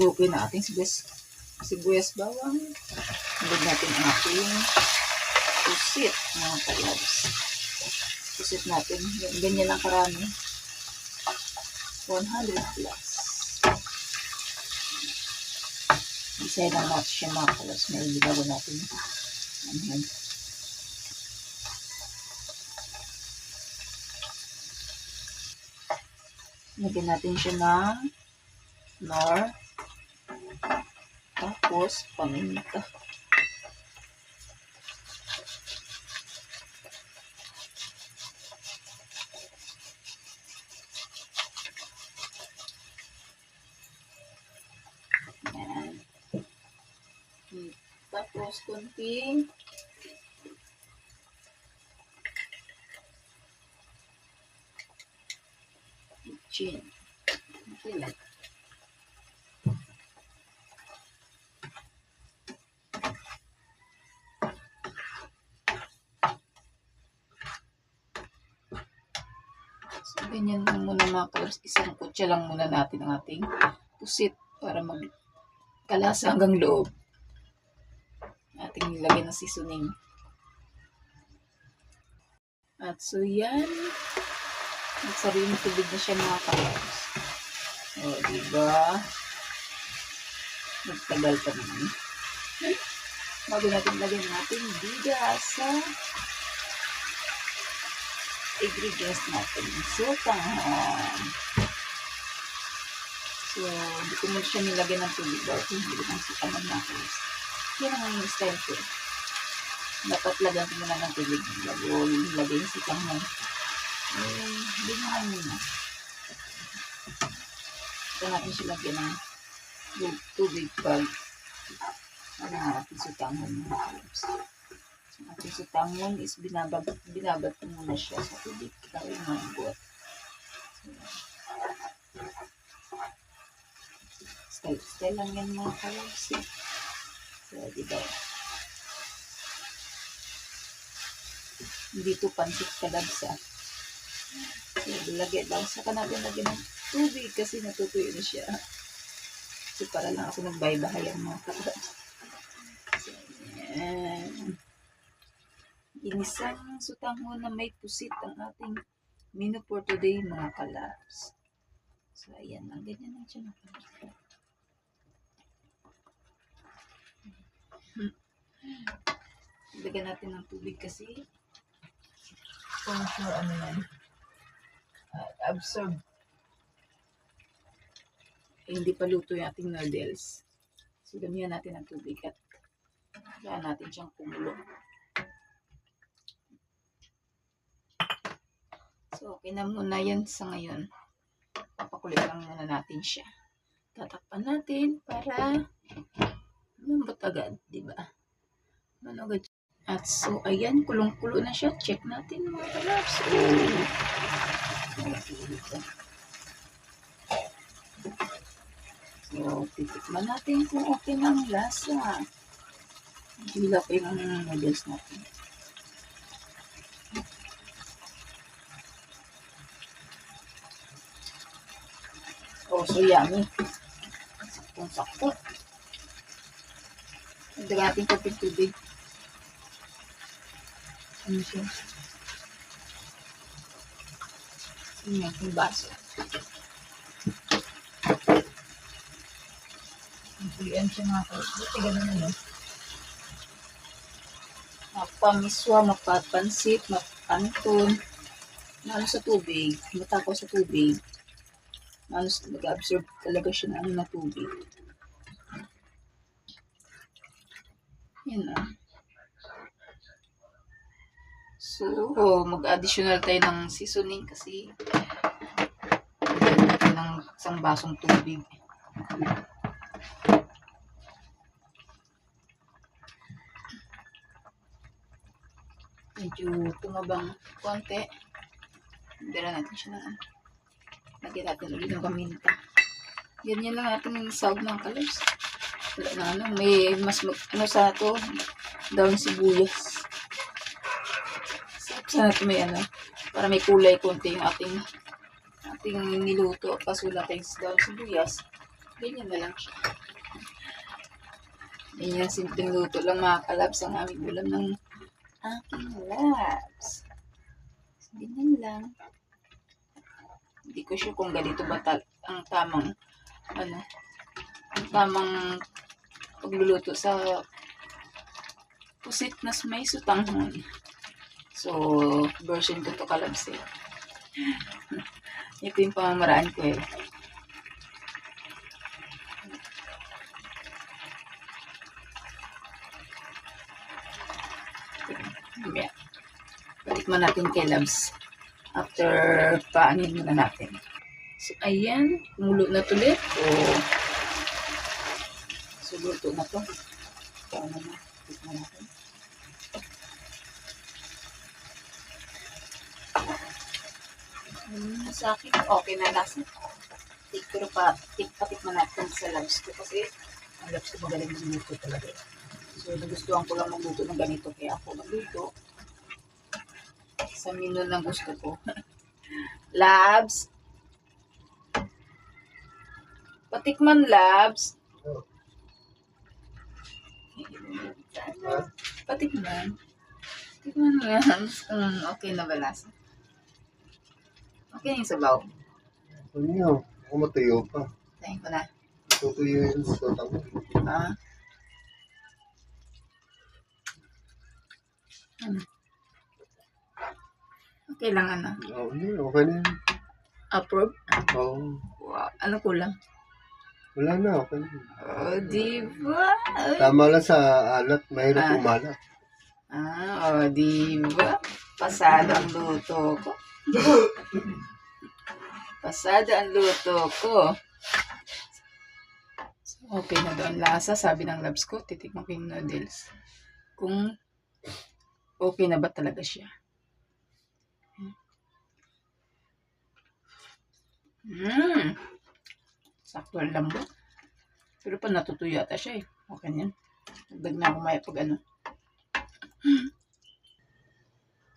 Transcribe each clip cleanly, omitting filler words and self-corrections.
Lugukin na ating sibuyas bawang. Ilagay natin ang ating pusit, mga kalabs. Pusit natin. Ganyan lang karami. 100 plus. Isa lang natin siya, mga kalabs. May ilago natin. Ayan. Lagyan natin siya ng nor. Tapos, paminta. Ayan. Tapos, kunting chin. Okay lang. So, ganyan lang muna mga kalabs. Isang kutsa lang muna natin ang ating pusit para magkalasa hanggang loob. Ating nilagay ng seasoning. At so yan. Nagsariling tubig na siya mga kalabs. O, diba? Nagtagal pa naman. Bago natin lagyan natin bigas sa ingredients natin. So, tanghon. So, hindi ko muna siya nilagyan ng tubig. Dahil hindi ko nang sitangan na ako. Yan ang yung style ko. Dapat lagyan ko muna ng tubig. Bago nilagay yung sitangan. Hindi naman muna. Ito natin siya lagyan ng tubig pag ano nga ating sitangan. So, ating sitangan is binabad ko muna siya sa tubig. Kaya mambot. So, style lang yan mga kalabs. So, diba? Hindi ito pansit kalabs ah. So, lagyan lang. Saka natin lagyan ng tubig kasi natutuyo na siya. So, para lang ako nagbaybahay ang mga kalabs. So, yan. Inisang sutanghon na may pusit ang ating menu for today mga kalabs. So, ayan lang. Ganyan lang siya mga kalabs. Lagyan natin ng tubig kasi kung sure ano yan absorb hindi pa luto yung ating noodles. So, damihan natin ng tubig at kaya natin siyang kumulo. So, okay na muna yan sa ngayon. Papakulit lang muna natin siya. Tatakpan natin para mambot agad, diba? Managad. At so, ayan, kulong-kulo na siya. Check natin mga kalabs. So, titikman natin kung okay na ang lasa. Hila pa yung noodles natin. Oh, so yummy. Saktong-sakto. Dagdagan natin konting tubig. Ano siya? Ano yung baso. Ang siya mga kalabs. Buti ganun ano. Mapamiswa, mapapansit, mapanton. Ano sa tubig. Matakaw sa tubig. Nag-absorb talaga siya ng tubig. Yan na. So, mag-additional tayo ng seasoning kasi lagyan natin ng isang basong tubig. Medyo tumabang konti. Dala natin siya na lagyan natin ulit ng paminta. Ganyan lang natin yung sahog ng kalabs. Wala na ano, may mas ano sa ito, daon sibuyas. Sana ito may ano, para may kulay konti yung ating niluto. Kaso wala tayong daon sibuyas. Ganyan na lang siya. Yan yung simpleng luto lang mga kalabs ang aming ulam ng aking labs. Ganyan lang. Hindi ko sure kung ganito ba ang tamang ang tamang pagluluto sa pusit na may sutanghon. So, version ko to kalabs eh. Ito yung pamamaraan ko eh. Yeah. Patikman natin kay Labs. After paanin muna natin. So, ayan. Kumulo na tuloy. So, luto na to. Paano na. Tikman natin. Sa akin, okay na lasa. Pero patikman natin sa Labs ko kasi ang Labs ko magaling magluto talaga. So, nagustuhan ko lang magluto ng ganito kaya ako magluto. Sa menu ng gusto ko. Labs. Patikman, Labs. Patikman. Tikman mo yan. Okay na ba lasa? Okay na yung sabaw. Ano yun? Ako matuyo pa. Tayin ko na. Tutuyo yun sa tango. Okay lang Oo, okay na yun. Approve? Oo. Wow. Ano kulang? Wala na, okay na. Oh, diba? Tama lang sa alat, mahirap umalat. Diba? Pasado ang luto ko. Pasado ang luto ko. Okay na ba ang lasa? Sabi ng Labs ko, titikman ko yung noodles. Kung okay na ba talaga siya. Sakto ang lambot. Pero pa natutuyo ata siya eh. Okay na yan. Dagdag na ako maya pag ano.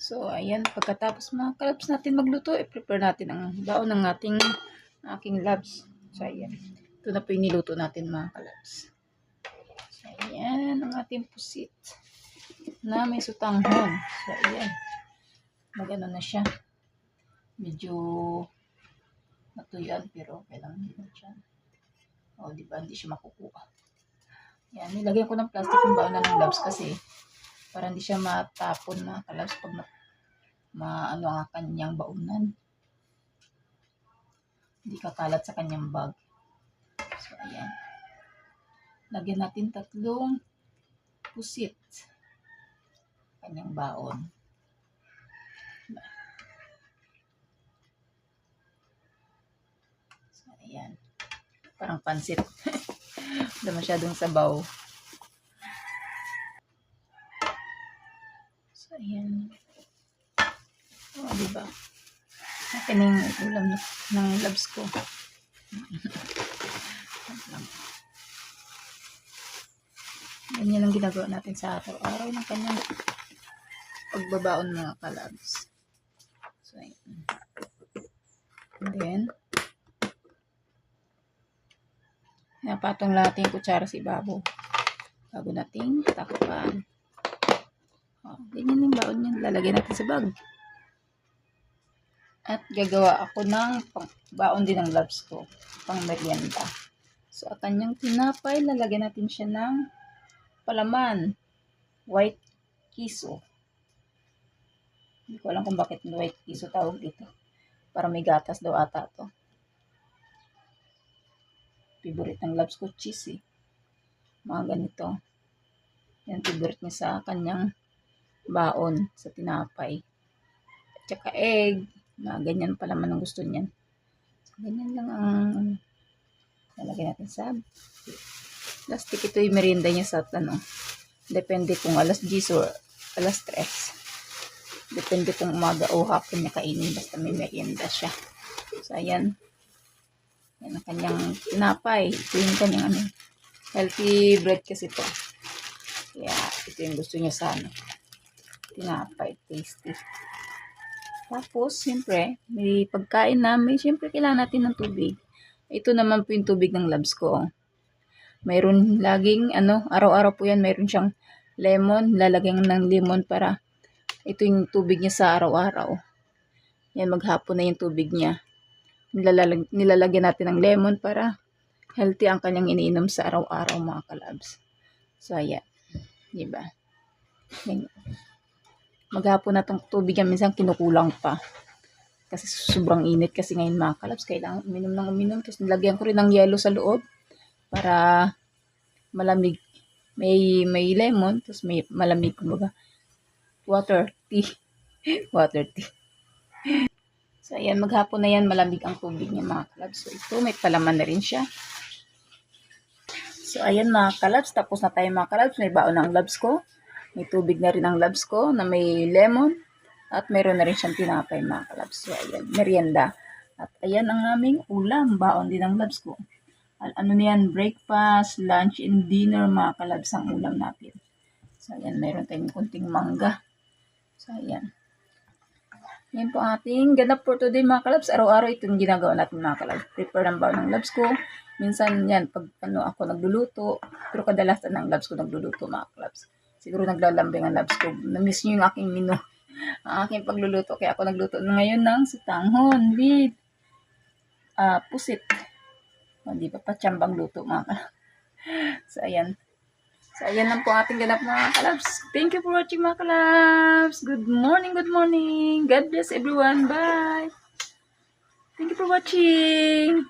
So, ayan. Pagkatapos mga kalabs natin magluto, i-prepare natin ang baon ng aking labs. So, ayan. Ito na po yung niluto natin mga kalabs. So, ayan ang ating pusit na may sutanghon. So, ayan. Magano na siya. Medyo natuyan pero okay lang din siya. O, diba? Hindi siya makukuha. Yan. Nilagyan ko ng plastic yung baon na ng labs kasi para hindi siya matapon mga kalabs pag maano ang kanyang baunan. Hindi kakalat sa kanyang bag. So, ayan. Lagyan natin 3 pusit. Kanyang baon. So, ayan. Parang pansit. Wala masyadong sabaw. So, ayan. O, diba? Akin na yung ulam ng labs ko. Ganyan lang ginagawa natin sa araw-araw ng kanyang pagbabaon mga kalabs. So, ayan. And then, napatong natin yung kutsara sa ibabaw. Bago natin takpan. Ganyan yung baon niya. Lalagyan natin sa bag. At gagawa ako ng baon din ng labs ko. Pang merienda. So, ang kanyang tinapay, lalagyan natin siya ng palaman. White kiso. Hindi ko alam kung bakit white kiso tawag dito. Para may gatas daw ata to. Favorite ng labs ko, cheese eh. Mga ganito. Yan, favorite niya sa kanyang baon sa tinapay. At saka egg. Na ganyan pa naman ang gusto niyan. So, ganyan lang ang lalagay natin sa plastic. Ito yung merienda niya sa depende kung alas 10 or alas 3. Depende kung umaga o hapon niya kainin. Basta may merienda siya. So, ayan. Yan ang kanyang tinapay. Ito yung kanyang healthy bread kasi ito. Kaya ito yung gusto niya sa tinapay. Tasty. Tapos, siyempre, may pagkain na, siyempre, kailangan natin ng tubig. Ito naman po yung tubig ng labs ko. mayroon laging, araw-araw po yan, mayroon siyang lemon. Lalagyan ng lemon para ito yung tubig niya sa araw-araw. Yan, maghapon na yung tubig niya. Nilalagyan natin ng lemon para healthy ang kanyang iniinom sa araw-araw, mga kalabs. So, ayan. Diba? Yan. Maghapon na itong tubig yan. Minsan kinukulang pa. Kasi sobrang init kasi ngayon, mga kalabs. Kailangan uminom ng uminom. Tapos nilagyan ko rin ng yelo sa loob para malamig. May lemon. Tapos may malamig. Kumbaga, water tea. Water tea. So, ayan. Maghapon na yan. Malamig ang tubig niya, mga kalabs. So, ito. May palaman na rin siya. So, ayan, mga kalabs. Tapos na tayo, mga kalabs. May baon ng labs ko. May tubig na rin ang labs ko na may lemon. At mayroon na rin siyang tinapay, mga kalabs. So, ayan. Merienda. At ayan ang aming ulam. Baon din ang labs ko. Ano niyan? Breakfast, lunch, and dinner, mga kalabs ang ulam natin. So, ayan. Mayroon tayong kunting mangga. So, ayan. Yan po ang ating ganap for today, mga kalabs. Araw-araw ito yung ginagawa natin, mga kalabs. Prepare ng baon ng labs ko. Minsan yan, pag ako nagluluto. Pero kadalasan ng labs ko nagluluto, mga kalabs. Siguro naglalambing ang labs ko. Na-miss nyo yung aking menu. Ang aking pagluluto. Kaya ako nagluto ngayon ng sitanghon with pusit. Hindi pa patsambang luto, mga kalabs. So, ayan. So, ayan lang po ating ganap, mga kalabs. Thank you for watching, mga kalabs. Good morning, good morning. God bless everyone. Bye. Thank you for watching.